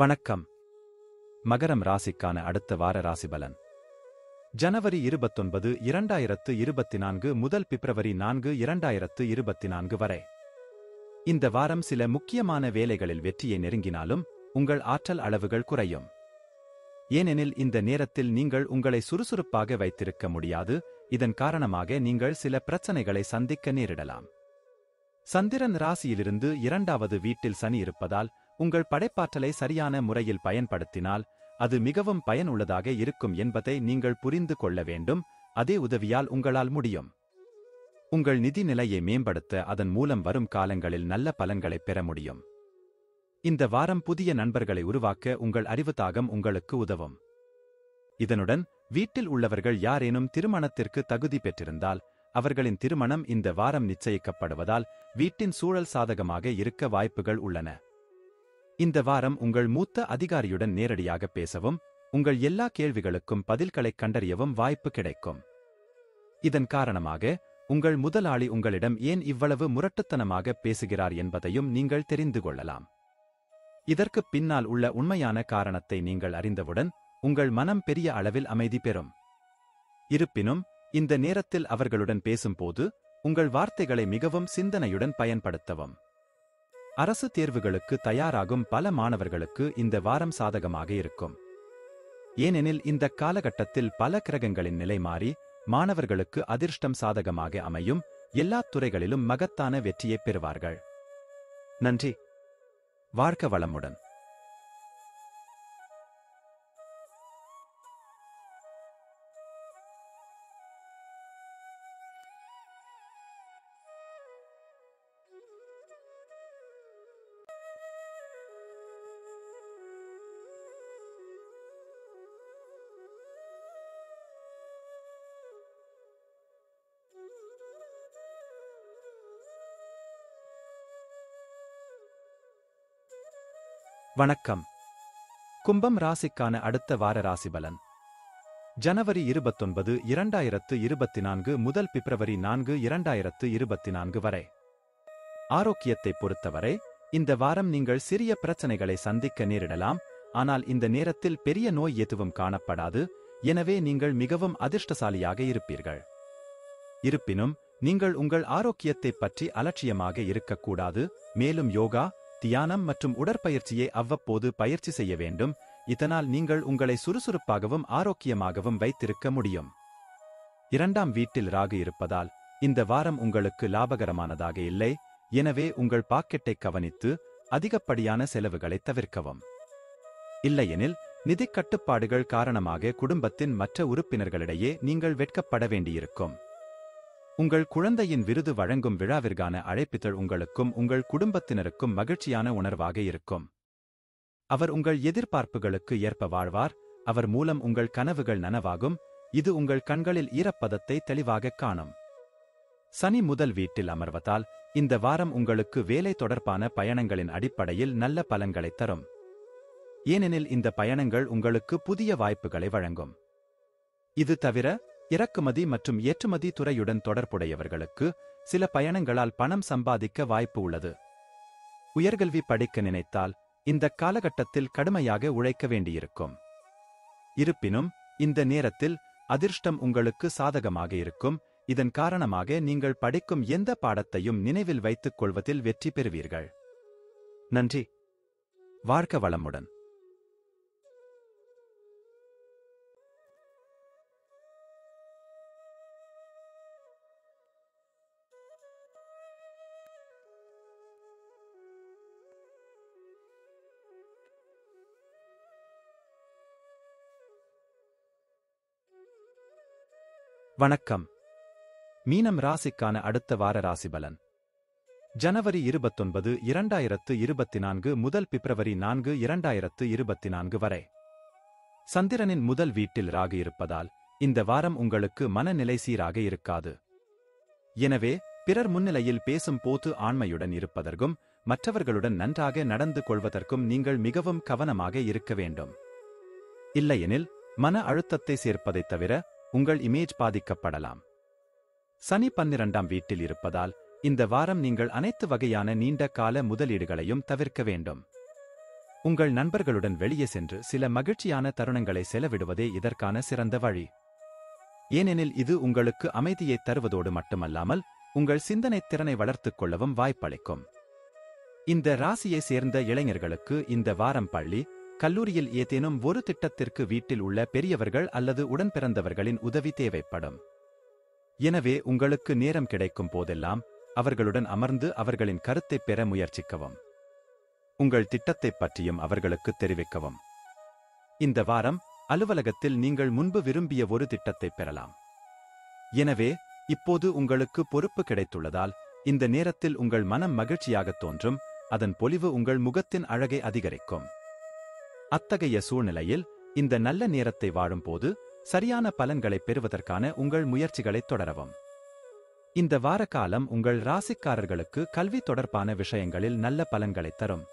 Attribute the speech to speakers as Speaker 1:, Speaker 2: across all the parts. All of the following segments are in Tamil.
Speaker 1: வணக்கம். மகரம் ராசிக்கான அடுத்த வார ராசிபலன். ஜனவரி 29, 2024 முதல் பிப்ரவரி 4, 2024 வரை. இந்த வாரம் சில முக்கியமான வேலைகளில் வெற்றியை நெருங்கினாலும் உங்கள் ஆற்றல் அளவுகள் குறையும். ஏனெனில் இந்த நேரத்தில் நீங்கள் உங்களை சுறுசுறுப்பாக வைத்திருக்க முடியாது. இதன் காரணமாக நீங்கள் சில பிரச்சனைகளை சந்திக்க நேரிடலாம். சந்திரன் ராசியிலிருந்து 2வது வீட்டில் சனி இருப்பதால் உங்கள் படைப்பாற்றலை சரியான முறையில் பயன்படுத்தினால் அது மிகவும் பயனுள்ளதாக இருக்கும் என்பதை நீங்கள் புரிந்து கொள்ள வேண்டும். அதே உதவியால் உங்களால் முடியும். உங்கள் நிதி நிலையை மேம்படுத்த அதன் மூலம் வரும் காலங்களில் நல்ல பலன்களைப் பெற முடியும். இந்த வாரம் புதிய நண்பர்களை உருவாக்க உங்கள் அறிவுத்தாகம் உங்களுக்கு உதவும். இதனுடன் வீட்டில் உள்ளவர்கள் யாரேனும் திருமணத்திற்கு தகுதி பெற்றிருந்தால் அவர்களின் திருமணம் இந்த வாரம் நிச்சயிக்கப்படுவதால் வீட்டின் சூழல் சாதகமாக இருக்க வாய்ப்புகள் உள்ளன. இந்த வாரம் உங்கள் மூத்த அதிகாரியுடன் நேரடியாக பேசவும் உங்கள் எல்லா கேள்விகளுக்கும் பதில்களைக் கண்டறியவும் வாய்ப்பு கிடைக்கும். இதன் காரணமாக உங்கள் முதலாளி உங்களிடம் ஏன் இவ்வளவு முரட்டுத்தனமாக பேசுகிறார் என்பதையும் நீங்கள் தெரிந்து கொள்ளலாம். இதற்குப் பின்னால் உள்ள உண்மையான காரணத்தை நீங்கள் அறிந்தவுடன் உங்கள் மனம் பெரிய அளவில் அமைதி பெறும். இருப்பினும் இந்த நேரத்தில் அவர்களுடன் பேசும்போது உங்கள் வார்த்தைகளை மிகவும் சிந்தனையுடன் பயன்படுத்தவும். அரசு தேர்வுகளுக்கு தயாராகும் பல மாணவர்களுக்கு இந்த வாரம் சாதகமாக இருக்கும். ஏனெனில் இந்த காலகட்டத்தில் பல கிரகங்களின் நிலை மாறி மாணவர்களுக்கு அதிர்ஷ்டம் சாதகமாக அமையும். எல்லா துறைகளிலும் மகத்தான வெற்றியைப் பெறுவார்கள். நன்றி. வாழ்க வளமுடன். வணக்கம். கும்பம் ராசிக்கான அடுத்த வார ராசிபலன். ஜனவரி 29, 2024 முதல் பிப்ரவரி 4, 2024 வரை. ஆரோக்கியத்தைப் பொறுத்தவரை இந்த வாரம் நீங்கள் சிறிய பிரச்சனைகளை சந்திக்க நேரிடலாம். ஆனால் இந்த நேரத்தில் பெரிய நோய் எதுவும் காணப்படாது. எனவே நீங்கள் மிகவும் அதிர்ஷ்டசாலியாக இருப்பீர்கள். இருப்பினும் நீங்கள் உங்கள் ஆரோக்கியத்தைப் பற்றி அலட்சியமாக இருக்கக்கூடாது. மேலும் யோகா, தியானம் மற்றும் உடற்பயிற்சியை அவ்வப்போது பயிற்சி செய்ய வேண்டும். இதனால் நீங்கள் உங்களை சுறுசுறுப்பாகவும் ஆரோக்கியமாகவும் வைத்திருக்க முடியும். 2ஆம் வீட்டில் ராகு இருப்பதால் இந்த வாரம் உங்களுக்கு லாபகரமானதாக இல்லை. எனவே உங்கள் பாக்கெட்டை கவனித்து அதிகப்படியான செலவுகளை தவிர்க்கவும். இல்லையெனில் நிதிக் கட்டுப்பாடுகள் காரணமாக குடும்பத்தின் மற்ற உறுப்பினர்களிடையே நீங்கள் வெட்கப்பட வேண்டியிருக்கும். உங்கள் குழந்தையின் விருது வழங்கும் விழாவிற்கான அழைப்பிதழ் உங்களுக்கும் உங்கள் குடும்பத்தினருக்கும் மகிழ்ச்சியான உணர்வாக இருக்கும். அவர் உங்கள் எதிர்பார்ப்புகளுக்கு ஏற்ப வாழ்வார். அவர் மூலம் உங்கள் கனவுகள் நனவாகும். இது உங்கள் கண்களில் ஈரப்பதத்தை தெளிவாகக் காணும். சனி முதல் வீட்டில் அமர்வதால் இந்த வாரம் உங்களுக்கு வேலை தொடர்பான பயணங்களின் அடிப்படையில் நல்ல பலன்களைத் தரும். ஏனெனில் இந்த பயணங்கள் உங்களுக்கு புதிய வாய்ப்புகளை வழங்கும். இது தவிர இறக்குமதி மற்றும் ஏற்றுமதி துறையுடன் தொடர்புடையவர்களுக்கு சில பயணங்களால் பணம் சம்பாதிக்க வாய்ப்பு உள்ளது. உயர்கல்வி படிக்க நினைத்தால் இந்த காலகட்டத்தில் கடுமையாக உழைக்க வேண்டியிருக்கும். இருப்பினும் இந்த நேரத்தில் அதிர்ஷ்டம் உங்களுக்கு சாதகமாக இருக்கும். இதன் காரணமாக நீங்கள் படிக்கும் எந்த பாடத்தையும் நினைவில் வைத்துக் கொள்வதில் வெற்றி பெறுவீர்கள். நன்றி. வாழ்க வளமுடன். வணக்கம். மீனம் ராசிக்கான அடுத்த வார ராசிபலன். ஜனவரி 29, 2024 முதல் பிப்ரவரி 4, 2024 வரை. சந்திரனின் முதல் வீட்டில் ராகு இருப்பதால் இந்த வாரம் உங்களுக்கு மனநிலை சீராக இருக்காது. எனவே பிறர் முன்னிலையில் பேசும் போது ஆண்மையுடன் இருப்பதற்கும் மற்றவர்களுடன் நன்றாக நடந்து கொள்வதற்கும் நீங்கள் மிகவும் கவனமாக இருக்க வேண்டும். இல்லையெனில் மன அழுத்தத்தை சேர்ப்பதைத் தவிர உங்கள் இமேஜ் பாதிக்கப்படலாம். சனி 12ஆம் வீட்டில் இருப்பதால் இந்த வாரம் நீங்கள் அனைத்து வகையான நீண்ட கால முதலீடுகளையும் தவிர்க்க வேண்டும். உங்கள் நண்பர்களுடன் வெளியே சென்று சில மகிழ்ச்சியான தருணங்களை செலவிடுவதே இதற்கான சிறந்த வழி. ஏனெனில் இது உங்களுக்கு அமைதியைத் தருவதோடு மட்டுமல்லாமல் உங்கள் சிந்தனைத் திறனை வளர்த்துக் கொள்ளவும் வாய்ப்பளிக்கும். இந்த ராசியை சேர்ந்த இளைஞர்களுக்கு இந்த வாரம் பள்ளி, கல்லூரியில் ஏதேனும் ஒரு திட்டத்திற்கு வீட்டில் உள்ள பெரியவர்கள் அல்லது உடன்பிறந்தவர்களின் உதவி தேவைப்படும். எனவே உங்களுக்கு நேரம் கிடைக்கும் போதெல்லாம் அவர்களுடன் அமர்ந்து அவர்களின் கருத்தைப் பெற முயற்சிக்கவும். உங்கள் திட்டத்தைப் பற்றியும் அவர்களுக்கு தெரிவிக்கவும். இந்த வாரம் அலுவலகத்தில் நீங்கள் முன்பு விரும்பிய ஒரு திட்டத்தைப் பெறலாம். எனவே இப்போது உங்களுக்கு பொறுப்பு கிடைத்துள்ளதால் இந்த நேரத்தில் உங்கள் மனம் மகிழ்ச்சியாகத் தோன்றும், அதன் பொலிவு உங்கள் முகத்தின் அழகை அதிகரிக்கும். அத்தகைய சூழ்நிலையில் இந்த நல்ல நேரத்தை வாழும்போது சரியான பலன்களைப் பெறுவதற்கான உங்கள் முயற்சிகளைத் தொடரவும். இந்த வாரக்காலம் உங்கள் ராசிக்காரர்களுக்கு கல்வி தொடர்பான விஷயங்களில் நல்ல பலன்களைத் தரும்.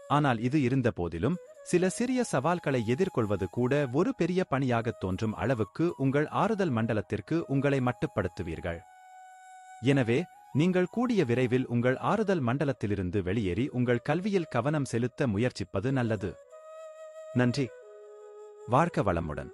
Speaker 1: ஆனால் இது இருந்த போதிலும் சில சிறிய சவால்களை எதிர்கொள்வது கூட ஒரு பெரிய பணியாகத் தோன்றும் அளவுக்கு உங்கள் ஆறுதல் மண்டலத்திற்கு உங்களை மட்டுப்படுத்துவீர்கள். எனவே நீங்கள் கூடிய விரைவில் உங்கள் ஆறுதல் மண்டலத்திலிருந்து வெளியேறி உங்கள் கல்வியில் கவனம் செலுத்த முயற்சிப்பது நல்லது. நன்றி. வாழ்க வளமுடன்.